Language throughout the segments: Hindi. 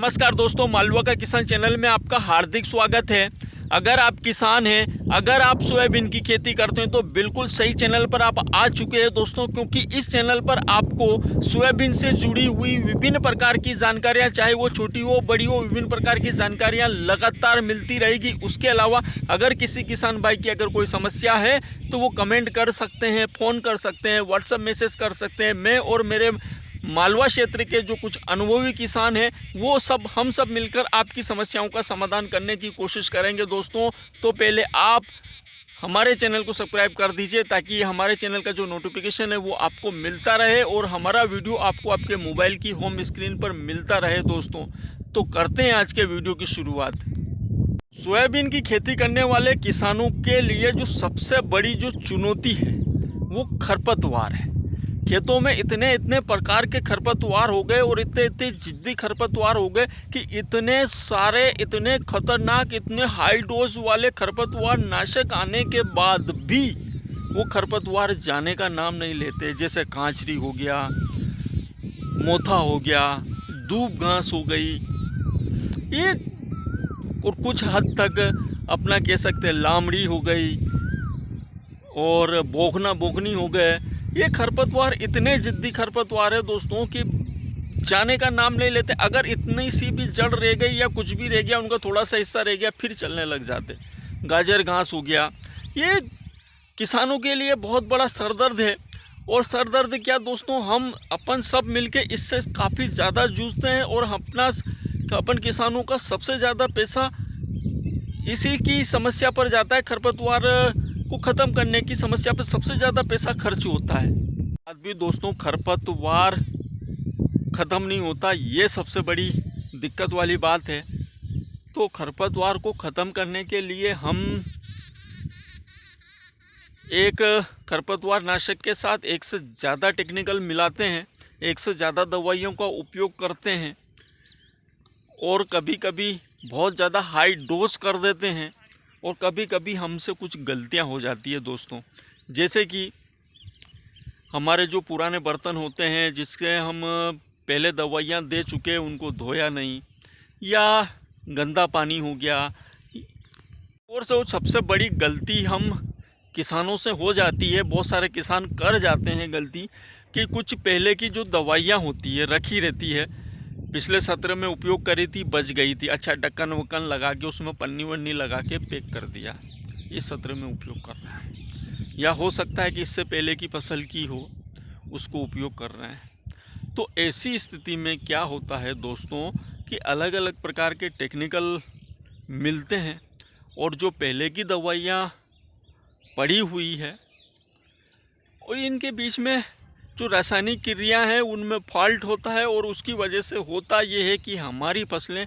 नमस्कार दोस्तों, मालवा का किसान चैनल में आपका हार्दिक स्वागत है। अगर आप किसान हैं, अगर आप सोयाबीन की खेती करते हैं तो बिल्कुल सही चैनल पर आप आ चुके हैं दोस्तों, क्योंकि इस चैनल पर आपको सोयाबीन से जुड़ी हुई विभिन्न प्रकार की जानकारियां, चाहे वो छोटी हो बड़ी हो, विभिन्न प्रकार की जानकारियां लगातार मिलती रहेगी। उसके अलावा अगर किसी किसान भाई की अगर कोई समस्या है तो वो कमेंट कर सकते हैं, फ़ोन कर सकते हैं, व्हाट्सएप मैसेज कर सकते हैं। मैं और मेरे मालवा क्षेत्र के जो कुछ अनुभवी किसान हैं वो हम सब मिलकर आपकी समस्याओं का समाधान करने की कोशिश करेंगे दोस्तों। तो पहले आप हमारे चैनल को सब्सक्राइब कर दीजिए ताकि हमारे चैनल का जो नोटिफिकेशन है वो आपको मिलता रहे और हमारा वीडियो आपको आपके मोबाइल की होम स्क्रीन पर मिलता रहे दोस्तों। तो करते हैं आज के वीडियो की शुरुआत। सोयाबीन की खेती करने वाले किसानों के लिए जो सबसे बड़ी जो चुनौती है वो खरपतवार है। खेतों में इतने प्रकार के खरपतवार हो गए और इतने जिद्दी खरपतवार हो गए कि इतने सारे, इतने खतरनाक, इतने हाई डोज वाले खरपतवार नाशक आने के बाद भी वो खरपतवार जाने का नाम नहीं लेते। जैसे कांचरी हो गया, मोथा हो गया, दूब घास हो गई, ये और कुछ हद तक अपना कह सकते हैं लामड़ी हो गई और बोगनी हो गए। ये खरपतवार इतने जिद्दी खरपतवार है दोस्तों कि जाने का नाम नहीं लेते। अगर इतनी सी भी जड़ रह गई या कुछ भी रह गया, उनका थोड़ा सा हिस्सा रह गया, फिर चलने लग जाते। गाजर घास हो गया, ये किसानों के लिए बहुत बड़ा सरदर्द है। और सरदर्द क्या दोस्तों, हम अपन सब मिलके इससे काफ़ी ज़्यादा जूझते हैं और अपन किसानों का सबसे ज़्यादा पैसा इसी की समस्या पर जाता है। खरपतवार को ख़त्म करने की समस्या पर सबसे ज़्यादा पैसा खर्च होता है। आज भी दोस्तों खरपतवार ख़त्म नहीं होता, ये सबसे बड़ी दिक्कत वाली बात है। तो खरपतवार को ख़त्म करने के लिए हम एक खरपतवार नाशक के साथ एक से ज़्यादा टेक्निकल मिलाते हैं, एक से ज़्यादा दवाइयों का उपयोग करते हैं और कभी कभी बहुत ज़्यादा हाई डोज कर देते हैं और कभी कभी हमसे कुछ गलतियां हो जाती है दोस्तों। जैसे कि हमारे जो पुराने बर्तन होते हैं जिसके हम पहले दवाइयां दे चुके हैं, उनको धोया नहीं, या गंदा पानी हो गया। और सबसे बड़ी गलती हम किसानों से हो जाती है, बहुत सारे किसान कर जाते हैं गलती, कि कुछ पहले की जो दवाइयाँ होती है रखी रहती है, पिछले सत्र में उपयोग करी थी, बच गई थी, अच्छा ढक्कन वक्कन लगा के उसमें पन्नी वन्नी लगा के पैक कर दिया, इस सत्र में उपयोग कर रहा है। या हो सकता है कि इससे पहले की फसल की हो, उसको उपयोग कर रहे हैं। तो ऐसी स्थिति में क्या होता है दोस्तों कि अलग अलग प्रकार के टेक्निकल मिलते हैं और जो पहले की दवाइयाँ पड़ी हुई है और इनके बीच में जो रासायनिक क्रिया है उनमें फॉल्ट होता है और उसकी वजह से होता ये है कि हमारी फसलें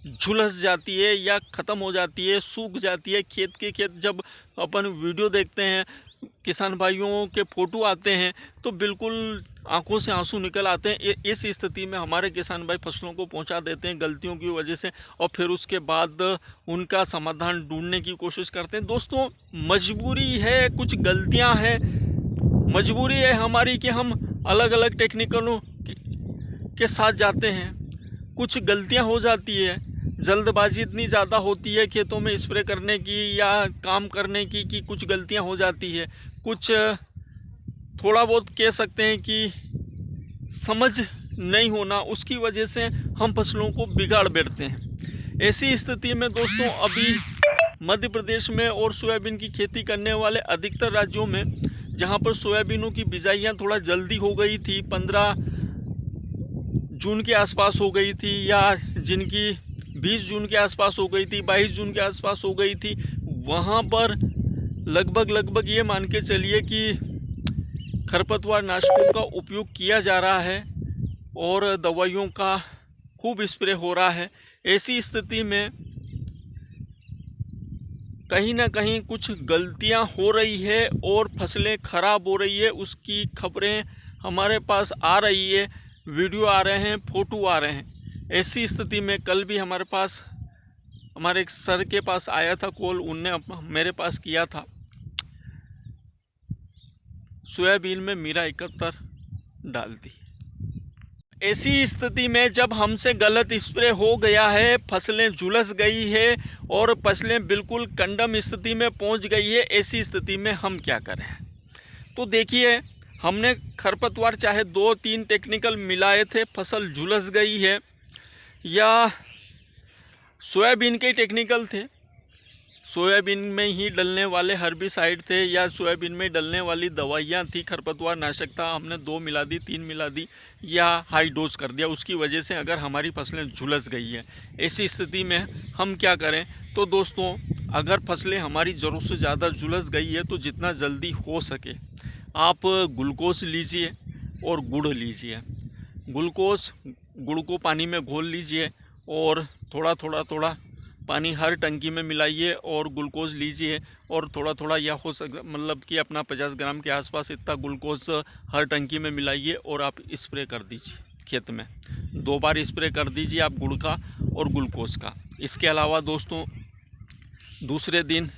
झुलस जाती है या ख़त्म हो जाती है, सूख जाती है। खेत के खेत जब अपन वीडियो देखते हैं, किसान भाइयों के फ़ोटो आते हैं तो बिल्कुल आंखों से आंसू निकल आते हैं। इस स्थिति में हमारे किसान भाई फसलों को पहुंचा देते हैं गलतियों की वजह से, और फिर उसके बाद उनका समाधान ढूंढने की कोशिश करते हैं। दोस्तों मजबूरी है, कुछ गलतियां हैं, मजबूरी है हमारी कि हम अलग अलग टेक्निकलों के साथ जाते हैं। कुछ गलतियां हो जाती है, जल्दबाजी इतनी ज़्यादा होती है खेतों में स्प्रे करने की या काम करने की कि कुछ गलतियां हो जाती है। कुछ थोड़ा बहुत कह सकते हैं कि समझ नहीं होना, उसकी वजह से हम फसलों को बिगाड़ बैठते हैं। ऐसी स्थिति में दोस्तों अभी मध्य प्रदेश में और सोयाबीन की खेती करने वाले अधिकतर राज्यों में, जहाँ पर सोयाबीनों की बिजाइयाँ थोड़ा जल्दी हो गई थी, 15 जून के आसपास हो गई थी, या जिनकी 20 जून के आसपास हो गई थी, 22 जून के आसपास हो गई थी, वहाँ पर लगभग ये मान के चलिए कि खरपतवार नाशकों का उपयोग किया जा रहा है और दवाइयों का खूब स्प्रे हो रहा है। ऐसी स्थिति में कहीं ना कहीं कुछ गलतियां हो रही है और फसलें ख़राब हो रही है, उसकी खबरें हमारे पास आ रही है, वीडियो आ रहे हैं, फ़ोटो आ रहे हैं। ऐसी स्थिति में कल भी हमारे पास, हमारे एक सर के पास आया था कॉल, उनने मेरे पास किया था, सोयाबीन में मीरा 71 डाल दी। ऐसी स्थिति में जब हमसे गलत स्प्रे हो गया है, फसलें झुलस गई है और फसलें बिल्कुल कंडम स्थिति में पहुंच गई है, ऐसी स्थिति में हम क्या करें? तो देखिए, हमने खरपतवार चाहे 2-3 टेक्निकल मिलाए थे, फसल झुलस गई है, या सोयाबीन के टेक्निकल थे, सोयाबीन में ही डलने वाले हर्बिसाइड थे या सोयाबीन में डलने वाली दवाइयाँ थी, खरपतवार नाशक था, हमने 2 मिला दी, 3 मिला दी या हाई डोज कर दिया, उसकी वजह से अगर हमारी फसलें झुलस गई है, ऐसी स्थिति में हम क्या करें? तो दोस्तों, अगर फसलें हमारी ज़रूरत से ज़्यादा झुलस गई है तो जितना जल्दी हो सके आप ग्लूकोज लीजिए और गुड़ लीजिए। ग्लूकोज, गुड़ को पानी में घोल लीजिए और थोड़ा पानी हर टंकी में मिलाइए और ग्लूकोज लीजिए और थोड़ा या हो सके मतलब कि अपना 50 ग्राम के आसपास इतना ग्लूकोज हर टंकी में मिलाइए और आप स्प्रे कर दीजिए खेत में। 2 बार स्प्रे कर दीजिए आप गुड़ का और ग्लूकोज का। इसके अलावा दोस्तों, दूसरे दिन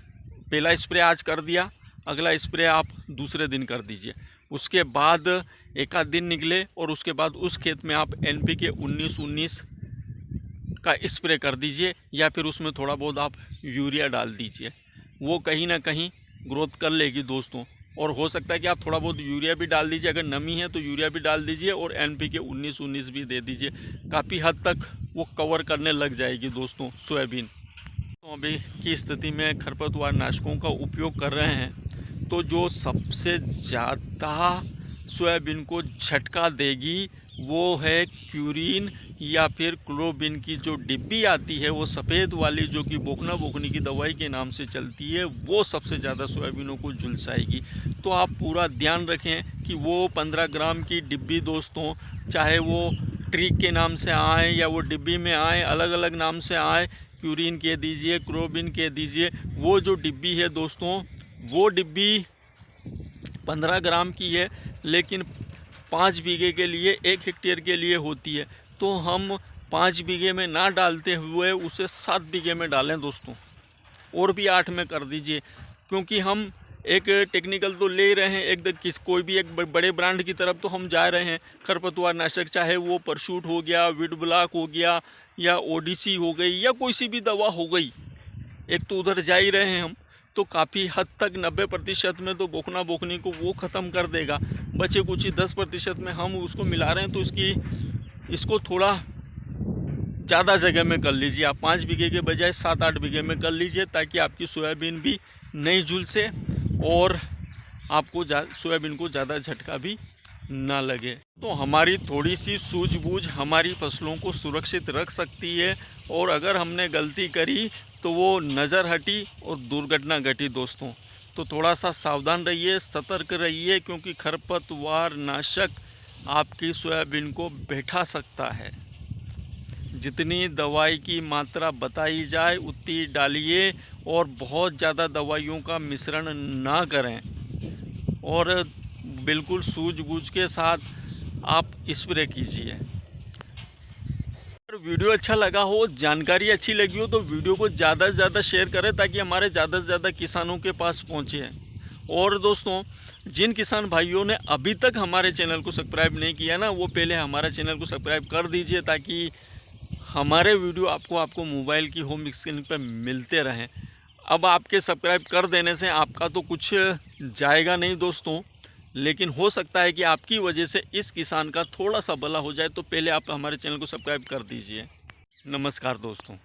पहला स्प्रे आज कर दिया, अगला स्प्रे आप दूसरे दिन कर दीजिए। उसके बाद 1 आध दिन निकले और उसके बाद उस खेत में आप NPK 19-19 का स्प्रे कर दीजिए या फिर उसमें थोड़ा बहुत आप यूरिया डाल दीजिए। वो कहीं ना कहीं ग्रोथ कर लेगी दोस्तों। और हो सकता है कि आप थोड़ा बहुत यूरिया भी डाल दीजिए, अगर नमी है तो यूरिया भी डाल दीजिए और NPK 19-19 भी दे दीजिए। काफ़ी हद तक वो कवर करने लग जाएगी दोस्तों सोयाबीन। तो अभी की स्थिति में खरपतवार नाशकों का उपयोग कर रहे हैं तो जो सबसे ज़्यादा सोयाबीन को झटका देगी वो है क्यूरिन या फिर क्लोरोबिन की जो डिब्बी आती है, वो सफ़ेद वाली जो कि बोकना बोकनी की दवाई के नाम से चलती है, वो सबसे ज़्यादा सोयाबीनों को झुलसाएगी। तो आप पूरा ध्यान रखें कि वो 15 ग्राम की डिब्बी दोस्तों, चाहे वो ट्रिक के नाम से आए या वो डिब्बी में आए, अलग अलग नाम से आए, क्यूरिन के दीजिए, क्लोरोबिन के दीजिए, वो जो डिब्बी है दोस्तों, वो डिब्बी 15 ग्राम की है लेकिन 5 बीघे के लिए, 1 हेक्टेयर के लिए होती है। तो हम 5 बीघे में ना डालते हुए उसे 7 बीघे में डालें दोस्तों, और भी 8 में कर दीजिए। क्योंकि हम एक टेक्निकल तो ले रहे हैं, एक कोई भी एक बड़े ब्रांड की तरफ तो हम जा रहे हैं। खरपतवार नाशक चाहे वो परशूट हो गया, वीड ब्लॉक हो गया या ODC हो गई या कोई सी भी दवा हो गई, एक तो उधर जा ही रहे हैं हम। तो काफ़ी हद तक 90% में तो बोकना बोकनी को वो ख़त्म कर देगा। बचे कुछ ही 10% में हम उसको मिला रहे हैं, तो इसको थोड़ा ज़्यादा जगह में कर लीजिए। आप 5 बीघे के बजाय 7-8 बीघे में कर लीजिए ताकि आपकी सोयाबीन भी नहीं झुलसे और आपको सोयाबीन को ज़्यादा झटका भी ना लगे। तो हमारी थोड़ी सी सूझबूझ हमारी फसलों को सुरक्षित रख सकती है, और अगर हमने गलती करी तो वो नज़र हटी और दुर्घटना घटी दोस्तों। तो थोड़ा सा सावधान रहिए, सतर्क रहिए, क्योंकि खरपतवार नाशक आपकी सोयाबीन को बैठा सकता है। जितनी दवाई की मात्रा बताई जाए उतनी डालिए और बहुत ज़्यादा दवाइयों का मिश्रण ना करें, और बिल्कुल सूझबूझ के साथ आप स्प्रे कीजिए। वीडियो अच्छा लगा हो, जानकारी अच्छी लगी हो तो वीडियो को ज़्यादा से ज़्यादा शेयर करें ताकि हमारे ज़्यादा से ज़्यादा किसानों के पास पहुँचे। और दोस्तों, जिन किसान भाइयों ने अभी तक हमारे चैनल को सब्सक्राइब नहीं किया ना, वो पहले हमारे चैनल को सब्सक्राइब कर दीजिए ताकि हमारे वीडियो आपको मोबाइल की होम स्क्रीन पर मिलते रहें। अब आपके सब्सक्राइब कर देने से आपका तो कुछ जाएगा नहीं दोस्तों, लेकिन हो सकता है कि आपकी वजह से इस किसान का थोड़ा सा भला हो जाए। तो पहले आप हमारे चैनल को सब्सक्राइब कर दीजिए। नमस्कार दोस्तों।